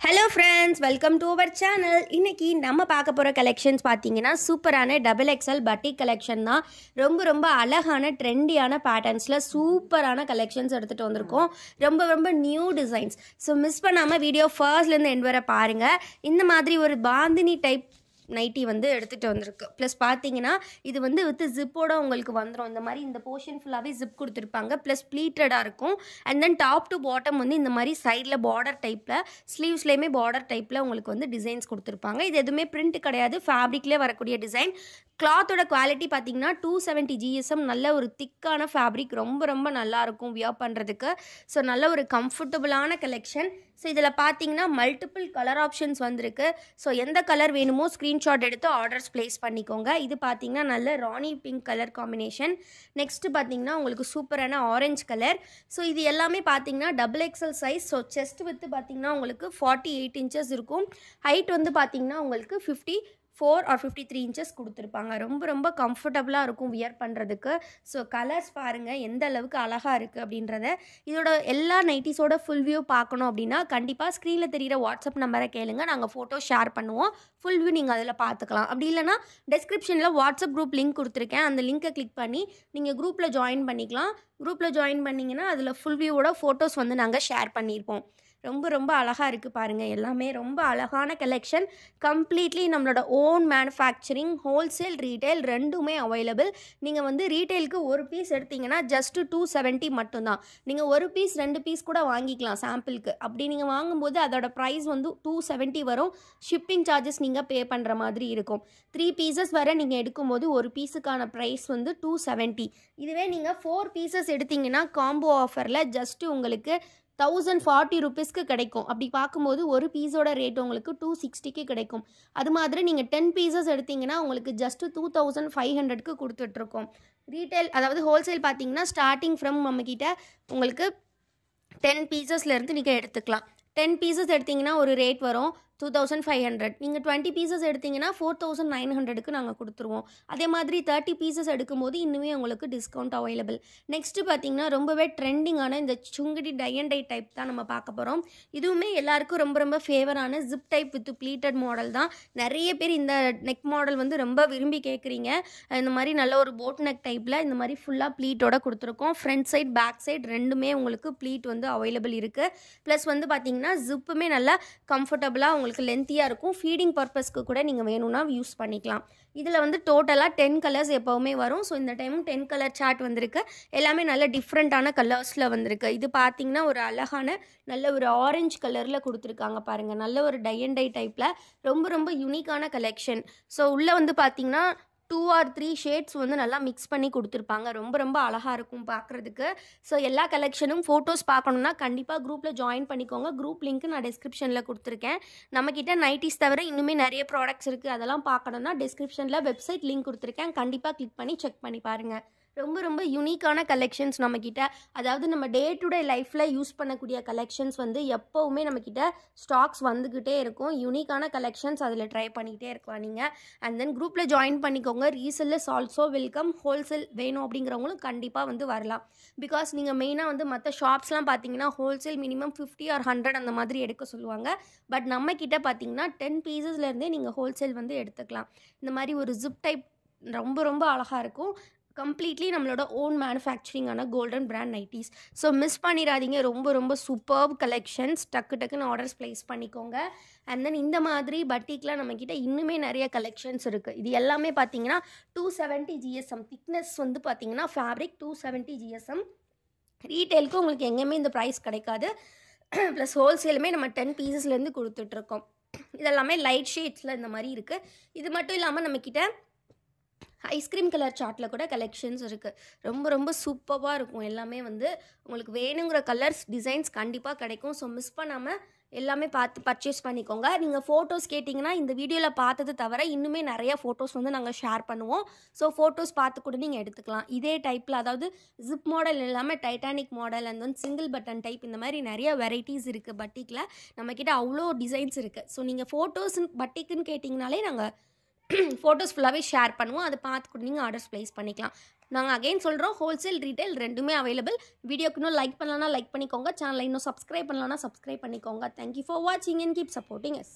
Hello friends, welcome to our channel. இன்னைக்கு நம்ம பார்க்க போற கலெக்ஷன்ஸ் பாத்தீங்கன்னா சூப்பரான டபுள் எக்ஸ்எல் பட்டிக் கலெக்ஷன் தான். ரொம்ப அழகான ட்ரெண்டியான பேட்டர்ன்ஸ்ல சூப்பரான கலெக்ஷன்ஸ் எடுத்துட்டு வந்திருக்கோம். ரொம்ப நியூ டிசைன்ஸ். ஸோ மிஸ் பண்ணாம வீடியோ ஃபர்ஸ்ட்ல இருந்து எண்ட் வரை பாருங்க. இந்த மாதிரி ஒரு பாந்தினி டைப் நைட்டி வந்து எடுத்துகிட்டு வந்திருக்கு. ப்ளஸ் பார்த்தீங்கன்னா இது வந்து வித் ஜிப்போட உங்களுக்கு வந்துடும். இந்த மாதிரி இந்த போர்ஷன் ஃபுல்லாகவே ஜிப் கொடுத்துருப்பாங்க. ப்ளஸ் ப்ளீட்டடாக இருக்கும். And then top to bottom வந்து இந்த மாதிரி சைடில் பார்டர் டைப்பில் ஸ்லீவ்ஸ்லேயுமே பார்டர் டைப்பில் உங்களுக்கு வந்து டிசைன்ஸ் கொடுத்துருப்பாங்க. இது எதுவுமே பிரிண்ட் கிடையாது, ஃபேப்ரிக்லேயே வரக்கூடிய டிசைன். கிளாத்தோட குவாலிட்டி பார்த்தீங்கன்னா 270 GSM, நல்ல ஒரு திக்கான ஃபேப்ரிக். ரொம்ப நல்லாயிருக்கும் வியர் பண்ணுறதுக்கு. ஸோ நல்ல ஒரு கம்ஃபர்டபுளான கலெக்ஷன். ஸோ இதில் பார்த்தீங்கன்னா மல்டிபிள் கலர் ஆப்ஷன்ஸ் வந்திருக்கு. ஸோ எந்த கலர் வேணுமோ ஸ்க்ரீன்ஷாட் எடுத்து ஆர்டர்ஸ் ப்ளேஸ் பண்ணிக்கோங்க. இது பார்த்தீங்கன்னா நல்ல rani pink colour combination. Next பார்த்தீங்கன்னா உங்களுக்கு சூப்பரான ஆரஞ்சு கலர். ஸோ இது எல்லாமே பார்த்தீங்கன்னா double XL size. So chest with பார்த்தீங்கன்னா உங்களுக்கு 48 inches இருக்கும். ஹைட் வந்து பார்த்தீங்கன்னா உங்களுக்கு 54 or 53 inches கொடுத்துருப்பாங்க. ரொம்ப கம்ஃபர்டபுளாக இருக்கும் வியர் பண்ணுறதுக்கு. ஸோ கலர்ஸ் பாருங்கள் எந்த அளவுக்கு அழகாக இருக்குது அப்படின்றத. இதோட எல்லா நைட்டிஸோட ஃபுல் வியூ பார்க்கணும் அப்படின்னா கண்டிப்பாக ஸ்க்ரீனில் தெரிகிற வாட்ஸ்அப் நம்பரை கேளுங்க, நாங்கள் ஃபோட்டோ ஷேர் பண்ணுவோம். ஃபுல் வியூ நீங்கள் அதில் பார்த்துக்கலாம். அப்படி இல்லைனா டெஸ்கிரிப்ஷனில் வாட்ஸ்அப் குரூப் லிங்க் கொடுத்துருக்கேன், அந்த லிங்க்கை கிளிக் பண்ணி நீங்கள் குரூப்பில் ஜாயின் பண்ணிக்கலாம். குரூப்பில் ஜாயின் பண்ணிங்கன்னா அதில் ஃபுல் வியூவோட ஃபோட்டோஸ் வந்து நாங்கள் ஷேர் பண்ணியிருப்போம். ரொம்ப அழகாக இருக்குது பாருங்கள். எல்லாமே ரொம்ப அழகான கலெக்ஷன். கம்ப்ளீட்லி நம்மளோட ஓன் மேனுஃபேக்சரிங், ஹோல்சேல் ரீட்டைல் ரெண்டுமே அவைலபிள். நீங்கள் வந்து ரீட்டைலுக்கு ஒரு பீஸ் எடுத்திங்கன்னா ஜஸ்ட்டு 270 மட்டும்தான். நீங்கள் ஒரு பீஸ் 2 பீஸ் கூட வாங்கிக்கலாம் சாம்பிளுக்கு. அப்படி நீங்கள் வாங்கும்போது அதோட ப்ரைஸ் வந்து 270 வரும். ஷிப்பிங் சார்ஜஸ் நீங்கள் பே பண்ணுற மாதிரி இருக்கும். 3 pieces வரை நீங்கள் எடுக்கும்போது ஒரு பீஸுக்கான ப்ரைஸ் வந்து 270. இதுவே நீங்கள் 4 pieces எடுத்திங்கன்னா காம்போ ஆஃபரில் ஜஸ்ட்டு உங்களுக்கு 1040 rupeesக்கு கிடைக்கும். அப்படி பார்க்கும்போது ஒரு பீஸோட ரேட் உங்களுக்கு 260க்கு கிடைக்கும். அது மாதிரி நீங்கள் 10 pieces எடுத்திங்கன்னா உங்களுக்கு ஜஸ்ட்டு 2500க்கு கொடுத்துட்ருக்கோம். ரீட்டைல் அதாவது ஹோல்சேல் பார்த்தீங்கன்னா ஸ்டார்டிங் ஃப்ரம் நம்மக்கிட்ட உங்களுக்கு 10 piecesலேருந்து நீங்கள் எடுத்துக்கலாம். 10 pieces எடுத்திங்கன்னா ஒரு ரேட் வரும் 2500. நீங்கள் 20 pieces எடுத்திங்கன்னா 4900க்கு நாங்கள் கொடுத்துருவோம். அதே மாதிரி 30 pieces எடுக்கும்போது இன்னுமே உங்களுக்கு டிஸ்கவுண்ட் அவைலபிள். நெக்ஸ்ட்டு பார்த்தீங்கன்னா ரொம்பவே ட்ரெண்டிங்கான இந்த Sungudi tie and dye type தான் நம்ம பார்க்க போகிறோம். இதுவுமே எல்லாருக்கும் ரொம்ப ஃபேவரான zip type with pleated model தான். நிறைய பேர் இந்த நெக் மாடல் வந்து ரொம்ப விரும்பி கேட்குறீங்க. இந்த மாதிரி நல்ல ஒரு போட் நெக் டைப்பில் இந்த மாதிரி ஃபுல்லாக ப்ளீட்டோட கொடுத்துருக்கோம். ஃப்ரண்ட் சைட் பேக் சைட் ரெண்டுமே உங்களுக்கு ப்ளீட் வந்து அவைலபிள் இருக்குது. ப்ளஸ் வந்து பார்த்தீங்கன்னா ஜிப்புமே நல்லா கம்ஃபர்டபுளாக உங்களுக்கு லென்த்தியாக இருக்கும். ஃபீடிங் பர்பஸ்க்கு கூட நீங்கள் வேணும்னா யூஸ் பண்ணிக்கலாம். இதில் வந்து டோட்டலாக 10 கலர்ஸ் எப்போவுமே வரும். ஸோ இந்த டைமும் 10 கலர் சார்ட் வந்திருக்கு. எல்லாமே நல்ல டிஃப்ரெண்ட்டான கலர்ஸில் வந்திருக்கு. இது பார்த்தீங்கன்னா ஒரு அழகான நல்ல ஒரு ஆரஞ்சு கலரில் கொடுத்துருக்காங்க பாருங்கள். நல்ல ஒரு டை அண்ட் டை டைப்பில் ரொம்ப யூனிக்கான கலெக்ஷன். ஸோ உள்ளே வந்து பார்த்தீங்கன்னா 2 or 3 ஷேட்ஸ் வந்து நல்லா மிக்ஸ் பண்ணி கொடுத்துருப்பாங்க. ரொம்ப அழகாக இருக்கும் பார்க்குறதுக்கு. ஸோ எல்லா கலெக்ஷனும் ஃபோட்டோஸ் பார்க்கணுன்னா கண்டிப்பாக குரூப்பில் ஜாயின் பண்ணிக்கோங்க. குரூப் லிங்க் நான் டிஸ்கிரிப்ஷனில் கொடுத்துருக்கேன். நம்மக்கிட்ட நைட்டிஸ் தவிர இன்னுமே நிறைய ப்ராடக்ட்ஸ் இருக்குது. அதெல்லாம் பார்க்கணுன்னா டிஸ்கிரிப்ஷனில் வெப்சைட் லிங்க் கொடுத்துருக்கேன், கண்டிப்பாக கிளிக் பண்ணி செக் பண்ணி பாருங்கள். ரொம்ப யூனிக்கான கலெக்ஷன்ஸ் நம்மக்கிட்ட. அதாவது நம்ம டே டு டே லைஃப்பில் யூஸ் பண்ணக்கூடிய கலெக்ஷன்ஸ் வந்து எப்போவுமே நம்மக்கிட்ட ஸ்டாக்ஸ் வந்துக்கிட்டே இருக்கும். யூனிக்கான கலெக்ஷன்ஸ் அதில் ட்ரை பண்ணிக்கிட்டே இருக்கலாம் நீங்கள். அண்ட் தென் குரூப்பில் ஜாயின் பண்ணிக்கோங்க. Resell is also welcome. Wholesale வேணும் அப்படிங்கிறவங்களும் கண்டிப்பாக வந்து வரலாம். பிகாஸ் நீங்கள் மெயினாக வந்து மற்ற ஷாப்ஸ்லாம் பார்த்தீங்கன்னா ஹோல்சேல் மினிமம் 50 or 100 அந்த மாதிரி எடுக்க சொல்லுவாங்க. பட் நம்மக்கிட்ட பார்த்தீங்கன்னா 10 piecesலேருந்தே நீங்கள் ஹோல்சேல் வந்து எடுத்துக்கலாம். இந்த மாதிரி ஒரு ஜிப் டைப் ரொம்ப அழகாக இருக்கும். கம்ப்ளீட்லி நம்மளோட ஓன் மேனுஃபேக்சரிங்கான golden brand nighties. So miss பண்ணிடாதீங்க. ரொம்ப சூப்பர்ப் கலெக்ஷன்ஸ். டக்குன்னு ஆர்டர்ஸ் ப்ளேஸ் பண்ணிக்கோங்க. அண்ட் தென் இந்த மாதிரி பட்டிக்கில் நம்மக்கிட்ட இன்னுமே நிறைய கலெக்ஷன்ஸ் இருக்குது. இது எல்லாமே பார்த்தீங்கன்னா 270 GSM திக்னஸ் வந்து பார்த்தீங்கன்னா ஃபேப்ரிக் 270 GSM. ரீட்டெயிலுக்கு உங்களுக்கு எங்கேயுமே இந்த ப்ரைஸ் கிடைக்காது. ப்ளஸ் ஹோல்சேலுமே நம்ம 10 piecesலேருந்து கொடுத்துட்ருக்கோம். இதெல்லாமே லைட் ஷேட்ஸில் இந்த மாதிரி இருக்குது. இது மட்டும் இல்லாமல் நம்மக்கிட்ட ஐஸ்கிரீம் கலர் சார்ட்டில் கூட கலெக்ஷன்ஸ் இருக்குது. ரொம்ப சூப்பராக இருக்கும். எல்லாமே வந்து உங்களுக்கு வேணுங்கிற கலர்ஸ் டிசைன்ஸ் கண்டிப்பாக கிடைக்கும். ஸோ மிஸ் பண்ணாமல் எல்லாமே பார்த்து பர்ச்சேஸ் பண்ணிக்கோங்க. நீங்கள் ஃபோட்டோஸ் கேட்டிங்கன்னா இந்த வீடியோவில் பார்த்தது தவிர இன்னுமே நிறைய ஃபோட்டோஸ் வந்து நாங்கள் ஷேர் பண்ணுவோம். ஸோ ஃபோட்டோஸ் பார்த்து கூட நீங்கள் எடுத்துக்கலாம். இதே டைப்பில் அதாவது ஜிப் மாடல் இல்லாமல் டைட்டானிக் மாடல் அண்ட் வந்து சிங்கிள் பட்டன் டைப் இந்த மாதிரி நிறைய வெரைட்டிஸ் இருக்குது பட்டிக்கில். நம்மக்கிட்ட அவ்வளோ டிசைன்ஸ் இருக்குது. ஸோ நீங்கள் ஃபோட்டோஸ் பட்டிக்குன்னு கேட்டிங்கனாலே நாங்கள் ஃபோட்டோஸ் ஃபுல்லாகவே ஷேர் பண்ணுவோம். அதை பார்த்து கூட நீங்கள் ஆர்டர்ஸ் ப்ளேஸ் பண்ணிக்கலாம். நாங்கள் அகைன் சொல்கிறோம், ஹோல்சேல் ரீட்டைல் ரெண்டுமே அவைலபிள். வீடியோக்கு இன்னும் லைக் பண்ணலன்னா லைக் பண்ணிக்கோங்க, சேனலை இன்னும் சப்ஸ்கிரைப் பண்ணலன்னா சப்ஸ்கிரைப் பண்ணிக்கோங்க. தேங்க்யூ ஃபார் வாட்சிங் அண்ட் கீப் சப்போர்ட்டிங் அஸ்.